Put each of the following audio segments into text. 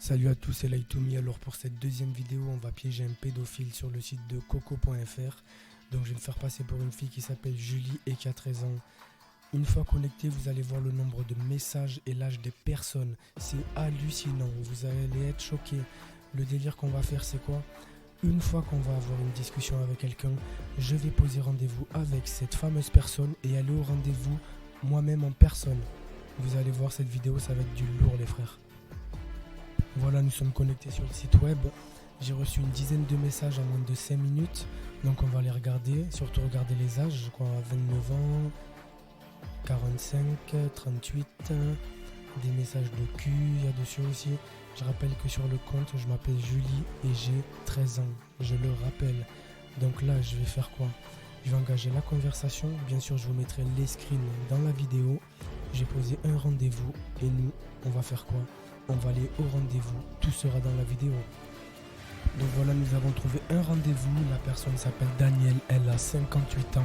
Salut à tous, c'est Lightoumi. Alors pour cette deuxième vidéo, on va piéger un pédophile sur le site de coco.fr. Donc je vais me faire passer pour une fille qui s'appelle Julie et qui a 13 ans. Une fois connecté, vous allez voir le nombre de messages et l'âge des personnes. C'est hallucinant, vous allez être choqués. Le délire qu'on va faire, c'est quoi? Une fois qu'on va avoir une discussion avec quelqu'un, je vais poser rendez-vous avec cette fameuse personne et aller au rendez-vous moi-même en personne. Vous allez voir cette vidéo, ça va être du lourd les frères. Voilà, nous sommes connectés sur le site web. J'ai reçu une dizaine de messages en moins de 5 minutes. Donc on va les regarder, surtout regarder les âges, je crois 29 ans, 45, 38, des messages de cul, il y a dessus aussi. Je rappelle que sur le compte, je m'appelle Julie et j'ai 13 ans, je le rappelle. Donc là, je vais faire quoi? Je vais engager la conversation, bien sûr je vous mettrai les screens dans la vidéo. J'ai posé un rendez-vous et nous, on va faire quoi? On va aller au rendez-vous, tout sera dans la vidéo. Donc voilà, nous avons trouvé un rendez-vous, la personne s'appelle Danielle, elle a 58 ans.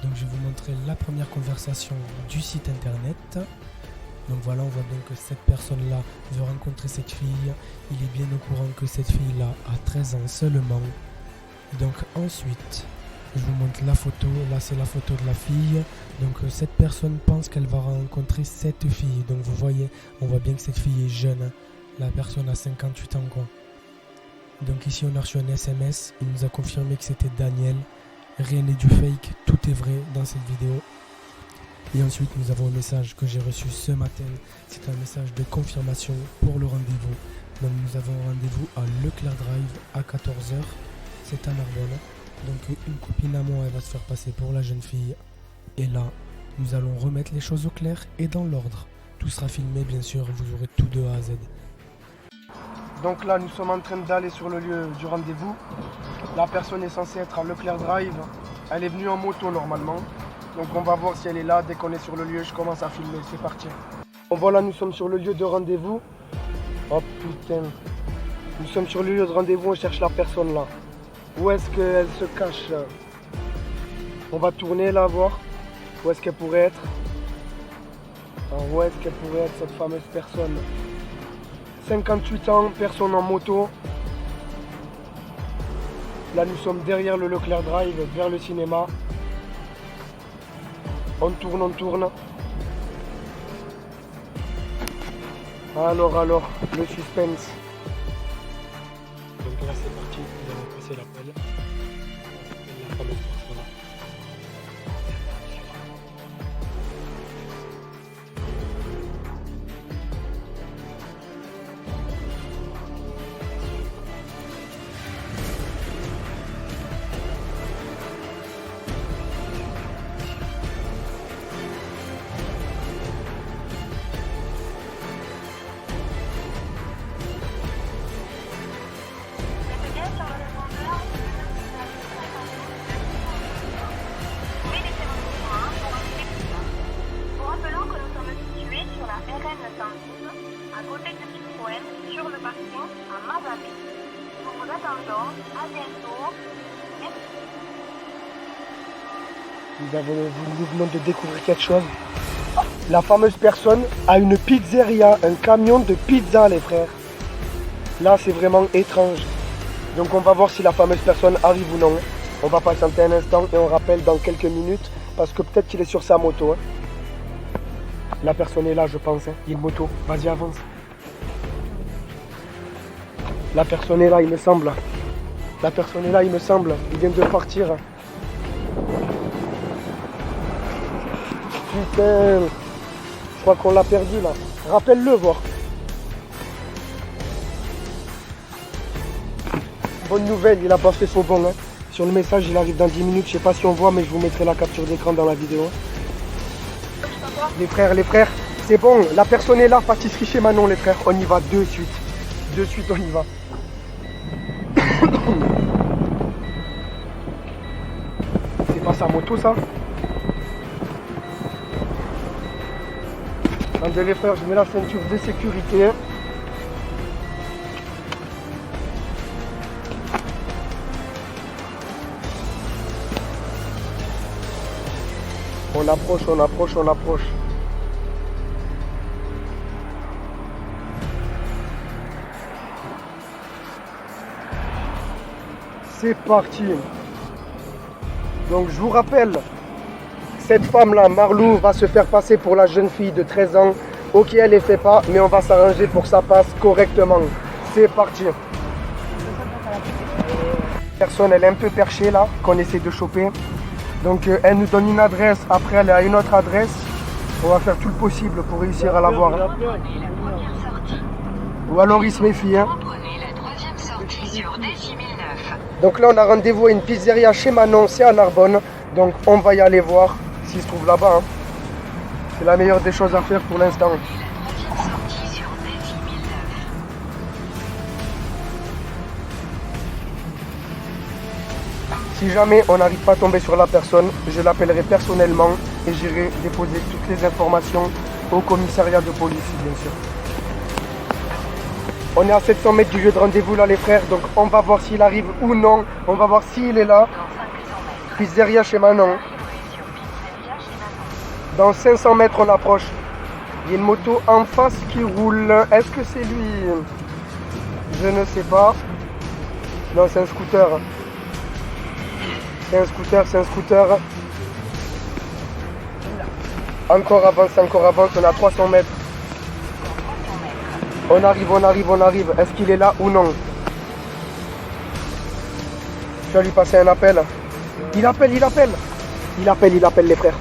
Donc je vais vous montrer la première conversation du site internet. Donc voilà, on voit bien que cette personne-là veut rencontrer cette fille. Il est bien au courant que cette fille-là a 13 ans seulement. Donc ensuite, je vous montre la photo. Là, c'est la photo de la fille. Donc cette personne pense qu'elle va rencontrer cette fille. Donc vous voyez, on voit bien que cette fille est jeune. La personne a 58 ans quoi. Donc ici on a reçu un SMS. Il nous a confirmé que c'était Daniel. Rien n'est du fake, tout est vrai dans cette vidéo. Et ensuite nous avons un message que j'ai reçu ce matin. C'est un message de confirmation pour le rendez-vous. Donc nous avons un rendez-vous à Leclerc Drive à 14 h. C'est à Narbonne. Donc une copine à moi, elle va se faire passer pour la jeune fille. Et là, nous allons remettre les choses au clair et dans l'ordre. Tout sera filmé bien sûr, vous aurez tout de A à Z. Donc là, nous sommes en train d'aller sur le lieu du rendez-vous. La personne est censée être à Leclerc Drive. Elle est venue en moto normalement. Donc on va voir si elle est là. Dès qu'on est sur le lieu, je commence à filmer. C'est parti. Bon voilà, nous sommes sur le lieu de rendez-vous. Oh putain. Nous sommes sur le lieu de rendez-vous, on cherche la personne là. Où est-ce qu'elle se cache là? On va tourner là, voir. Où est-ce qu'elle pourrait être? Alors, où est-ce qu'elle pourrait être cette fameuse personne? 58 ans, personne en moto. Là nous sommes derrière le Leclerc Drive, vers le cinéma. On tourne. Alors, le suspense. Donc là c'est parti, nous allons passer l'appel. La fameuse personne. À côté de Citroën, sur le parking à Mazabé. Nous vous attendons. À bientôt. Merci. Nous venons de découvrir quelque chose. La fameuse personne a une pizzeria, un camion de pizza les frères. Là c'est vraiment étrange. Donc on va voir si la fameuse personne arrive ou non. On va patienter un instant et on rappelle dans quelques minutes parce que peut-être qu'il est sur sa moto. La personne est là je pense. Il y a une moto. Vas-y avance. La personne est là il me semble. La personne est là il me semble. Il vient de partir. Putain. Je crois qu'on l'a perdu là. Rappelle-le voir. Bonne nouvelle, il a pas fait son bon. Sur le message, il arrive dans 10 minutes. Je sais pas si on voit, mais je vous mettrai la capture d'écran dans la vidéo. Les frères, c'est bon. La personne est là, pâtisserie chez Manon, les frères. On y va de suite. De suite, on y va. C'est pas sa moto, ça? Attendez les frères, je mets la ceinture de sécurité. On approche. C'est parti. Donc je vous rappelle, cette femme-là, Marlou, va se faire passer pour la jeune fille de 13 ans. Ok, elle les fait pas, mais on va s'arranger pour que ça passe correctement. C'est parti. La personne, elle est un peu perchée là, qu'on essaie de choper. Donc elle nous donne une adresse, après elle est à une autre adresse. On va faire tout le possible pour réussir à la voir. Ou alors il se méfie. Hein. Donc là on a rendez-vous à une pizzeria chez Manon, c'est à Narbonne. Donc on va y aller voir s'il se trouve là-bas. Hein. C'est la meilleure des choses à faire pour l'instant. Si jamais on n'arrive pas à tomber sur la personne, je l'appellerai personnellement et j'irai déposer toutes les informations au commissariat de police, bien sûr. On est à 700 mètres du lieu de rendez-vous là les frères, donc on va voir s'il arrive ou non. On va voir s'il est là. Pizzeria chez Manon. Dans 500 mètres on approche. Il y a une moto en face qui roule. Est-ce que c'est lui? Je ne sais pas. Non, c'est un scooter. C'est un scooter. Encore avance, on est à 300 mètres. On arrive. Est-ce qu'il est là ou non? Je vais lui passer un appel. Il appelle les frères.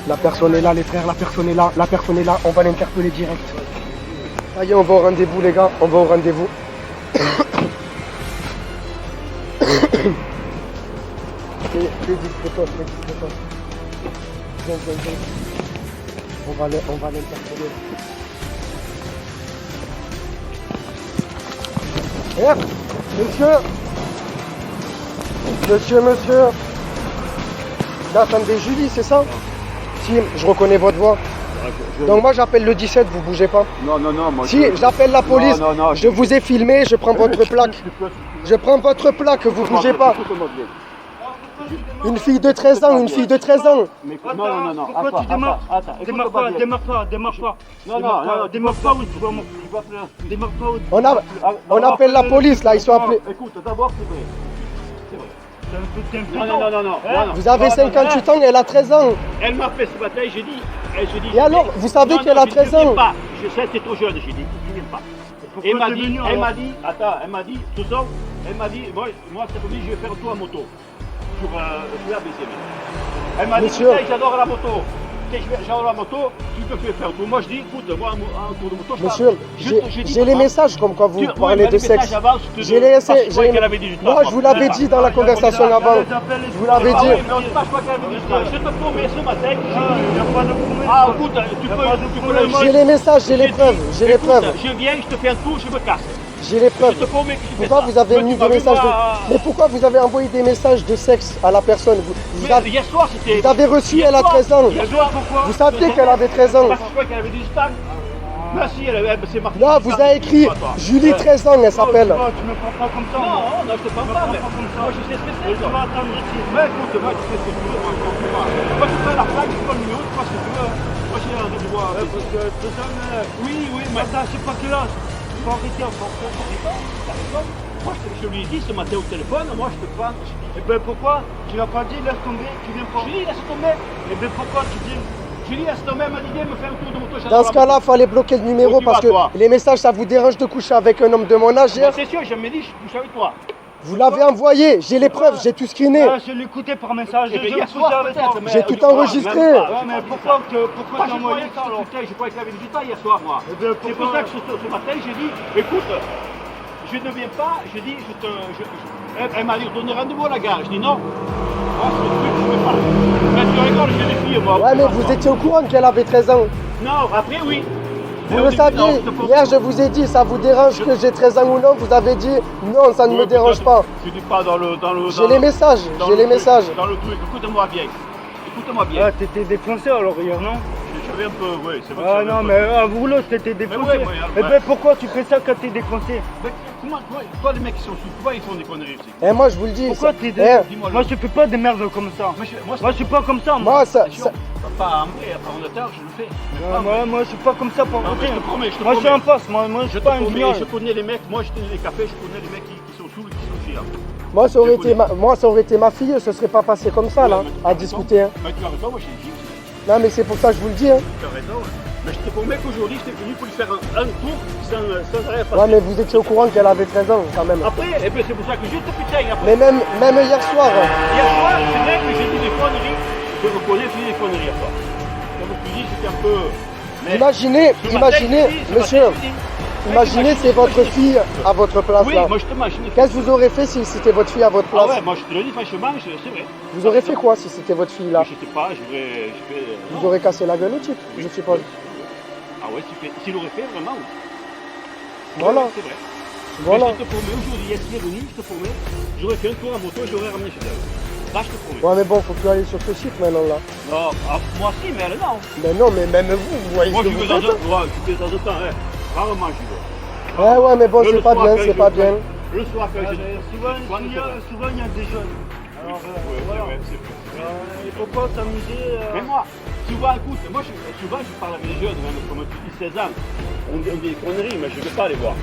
La personne est là les frères, la personne est là, on va l'interpeller direct. Ça y est, on va au rendez-vous les gars, on va au rendez-vous. Fais discretos. Viens. On va l'interpeller. Monsieur. Là, attendez, Julie, c'est ça? Si, je reconnais votre voix. Donc moi j'appelle le 17, vous bougez pas. Non, moi si, j'appelle la police, non, je vous ai filmé, je prends votre plaque. Vous bougez pas. Une fille de 13 ans. Mais non. Pourquoi tu démarres? Démarre pas. Non, démarre pas où tu vas démarre pas où. On appelle la police là, ils sont appelés. Écoute, d'abord c'est vrai. Non. Vous avez 58 ans, elle a 13 ans. Elle m'a fait ce matin, j'ai dit. Et alors, vous savez qu'elle a 13 ans? Je sais, t'es trop jeune, j'ai dit, tu viens pas. Et elle m'a dit, moi cet après-midi, je vais faire un tour à moto. Sur l'ABC. Elle m'a dit, j'adore la moto. J'adore la moto, tu te fais faire tout. Moi je dis, écoute, moi un tour de moto, je Monsieur, j'ai les messages comme quoi vous parlez de sexe. J'ai les messages. Moi je vous l'avais dit dans la conversation avant. Je vous l'avais dit. Je te promets ce matin. Ah écoute, tu peux. J'ai les messages, j'ai les preuves. Je viens, je te fais un tour, je me casse. J'ai les preuves. Pourquoi vous avez mis des messages de... Mais pourquoi vous avez envoyé des messages de sexe à la personne? Hier soir c'était... Vous avez reçu, elle a 13 ans. Vous saviez qu'elle avait 13 ans. Pourquoi qu'elle avait du stag? Merci, c'est marqué. Là, vous avez écrit Julie 13 ans, elle s'appelle. Tu me prends pas comme ça. Non, je te prends pas, mais moi je sais ce que c'est. Tu vas attendre ici. Mais écoute, moi je sais ce que tu veux. Moi tu fais la plaque, tu prends le numéro, tu fais ce que tu veux. Moi j'ai l'air de te voir. Oui, mais attends, je sais pas quel âge. Faut arrêter encore. Moi je lui ai dit ce matin au téléphone, moi je te prends. Et ben pourquoi? Tu l'as pas dit, laisse tomber, tu viens pas. Je lui ai dit laisse tomber. Et ben pourquoi tu viens? Je lui ai dit laisse tomber, elle m'a dit viens me faire un tour de moto. Dans ce cas-là, il fallait bloquer le numéro parce que les messages, ça vous dérange de coucher avec un homme de mon âge hier? C'est sûr, j'ai jamais dit je couche avec toi. Vous l'avez envoyé, j'ai les preuves, j'ai tout screené. Je l'écoutais par message, j'ai tout enregistré. Mais pourquoi tu as envoyé ça alors? Je croyais qu'il avait 18 ans hier soir moi. C'est pour ça que ce matin j'ai dit écoute, je ne viens pas, j'ai dit elle m'a dit donner rendez-vous à la gare. Je dis non. Moi ce truc je ne fais pas. Mais tu rigoles, j'ai des filles moi. Ouais mais vous étiez au courant qu'elle avait 13 ans. Non, après oui. Vous le saviez, hier je vous ai dit, ça vous dérange que j'ai 13 ans ou non? Vous avez dit, non, ça ne me dérange pas. Je dis pas dans le... J'ai les messages, Dans le truc, écoute-moi bien. Ah, t'étais défoncé alors hier, non? avait un peu, oui, c'est vrai. Ah non, mais à vous là, t'étais défoncé. ouais, Eh ouais. ben pourquoi tu fais ça quand t'es défoncé? Mais comment, toi, les mecs qui sont sous, pourquoi ils font des conneries aussi? Et moi, je vous le dis. Pourquoi ça- t'es Eh, défoncé? dis-moi Moi je fais pas des merdes comme ça. Moi je suis pas comme ça. moi, ça, Pas à Ambré, à prendre tard, je le fais. Mais pas Moi je suis pas comme ça pour Non, mais voter. je te promets, je te Moi je suis en promets. face, moi je Je suis te pas un promets, guignol. je connais les mecs, moi je tenais les cafés, je connais les mecs qui sont sous et qui sont chiants. moi, ça aurait été ça aurait été ma fille, ce serait pas passé comme ça, là, Ouais, mais tu as à raison. discuter. Hein. Mais tu as raison, moi j'ai une fille. Non, mais c'est pour ça que je vous le dis. Hein. Tu as raison. Mais je te promets qu'aujourd'hui, j'étais venu pour lui faire un tour sans rien passer. Ouais, mais vous étiez au courant qu'elle avait 13 ans, quand même. Après, eh ben, c'est pour ça que je te putain. Après, Mais même hier soir. hier soir, c'est vrai que j'ai dit des conneries. Je reconnais que j'ai dit des conneries hier soir. Comme tu dis, j'étais un peu. Mais Imaginez, ce matin, imaginez, je te dis, ce monsieur, matin, je te dis. imaginez c'est votre fille à votre place, Oui, là. moi je t'imagine. Qu'est-ce que vous aurez fait si c'était votre fille à votre Ah place? ouais, moi je te le dis franchement, c'est vrai. Vous aurez fait quoi si c'était votre fille, là? Je sais pas, Vous aurez cassé la gueule au type, je suppose. Ah ouais, s'il aurait fait vraiment. Oui. Voilà. Ouais, c'est vrai. Voilà. Mais je te promets, aujourd'hui, est-ce qu'il est venu, je te promets, j'aurais fait un tour en moto et j'aurais ramené chez elle. Là, je te promets. Ouais, mais bon, faut plus aller sur ce site maintenant, là. Non, moi si, mais elle non. Mais non, mais même vous voyez Moi, ce je que vais vous dans faites. je vais dans un temps, rarement j'y vais. Ouais, mais bon, Le c'est pas soir, bien, quand c'est je- pas bien. Le soir, quand j'ai. Souvent il y a des jeunes. Alors voilà. c'est vrai. Il faut pas s'amuser. Mais moi, souvent, écoute, moi, souvent, je parle avec les jeunes, même comme tu dis, 16 ans. On dit des conneries, mais je ne vais pas les voir.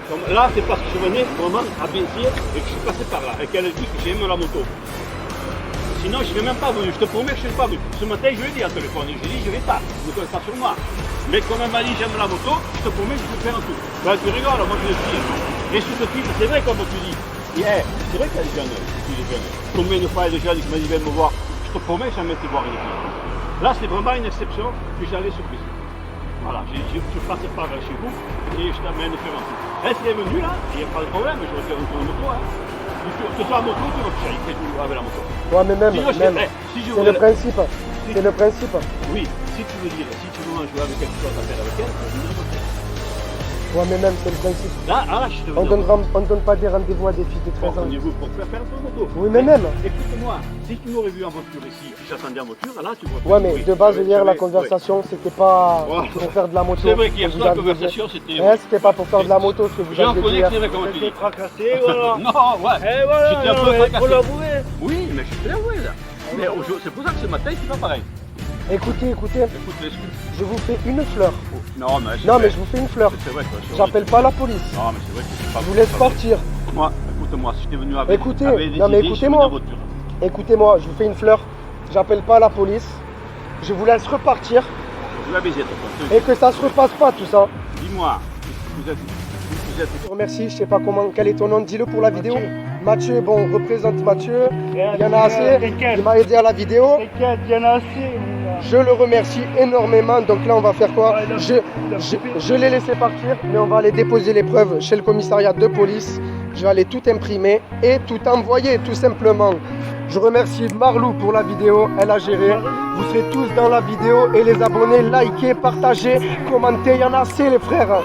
Comme là, c'est parce que je venais vraiment à Béziers et que je suis passé par là et qu'elle dit que j'aime la moto. Sinon, je ne serais même pas venu. Je te promets que je ne serais pas venu. Ce matin, je lui ai dit à téléphone, je lui ai dit, je ne vais pas. Ne compte pas sur moi. Mais comme elle m'a dit, j'aime la moto, je te promets que je vais faire un tour. Ben, tu rigoles, moi, je le dis. Et sur ce type, c'est vrai, comme tu dis. C'est vrai qu'il y a des jeunes. Combien de fois il y a des jeunes qui m'ont dit, viens me voir. Je te promets, jamais te voir une fille. Là, c'est vraiment une exception que j'allais sur Béziers. Voilà, je passais par chez vous et je t'amène faire un tour. Elle serait venue là, il n'y a pas de problème, je vais faire un tour de moto. Hein. Que tu as la moto, tu vas faire avec la moto. Ouais, mais même, Sinon, si je c'est le principe. C'est le principe. Oui, si tu veux dire, si tu veux jouer avec quelque chose à faire avec elle, je dis ok. Ouais, mais même, c'est le principe. Là, je te veux On dire. donne pas des rendez-vous à des filles de 13 ans. Rendez-vous pour faire un tour de moto. Oui, mais même. Écoute-moi, si tu m'aurais vu en voiture ici, j'attendais en voiture, là tu vois. Ouais, mais oui, de base, hier, la oui. conversation, c'était pas Ouais. pour faire de la moto. C'est vrai qu'hier que soir, la vous aviez dit. conversation, c'était. C'était pas pour faire de la moto, ce que vous J'en avez dit connais hier. que c'est vrai comment tu dis. Fracassé, voilà. Non, ouais. Et voilà, J'étais un peu non, mais fracassé. faut l'avouer. Oui, mais je suis l'avoué là. Mais c'est pour ça que ce matin, c'est pas pareil. Écoutez, Écoute, l'excuse. je vous fais une fleur. Non, mais c'est Non, vrai. mais je vous fais une fleur. C'est vrai, quoi. J'appelle pas la police. Non, mais c'est vrai que c'est pas Je vous laisse pas- partir. Moi, écoute-moi, si t'es venu avec. Écoutez, avec des non, mais idées, je suis écoutez-moi. venu en voiture. Écoutez-moi, je vous fais une fleur. J'appelle pas la police. Je vous laisse repartir Je vais baiser, toi. et que ça se repasse pas tout ça. Dis-moi, vous êtes. Je te remercie, je sais pas comment, quel est ton nom, dis-le pour la vidéo. Mathieu, bon, on représente Mathieu. Il y en a assez. Il m'a aidé à la vidéo. T'inquiète, il y en a assez. Je le remercie énormément. Donc là, on va faire quoi? Je l'ai laissé partir, mais on va aller déposer les preuves chez le commissariat de police. Je vais aller tout imprimer et tout envoyer, tout simplement. Je remercie Marlou pour la vidéo, elle a géré. Vous serez tous dans la vidéo et les abonnés, likez, partagez, commentez. Il y en a assez, les frères.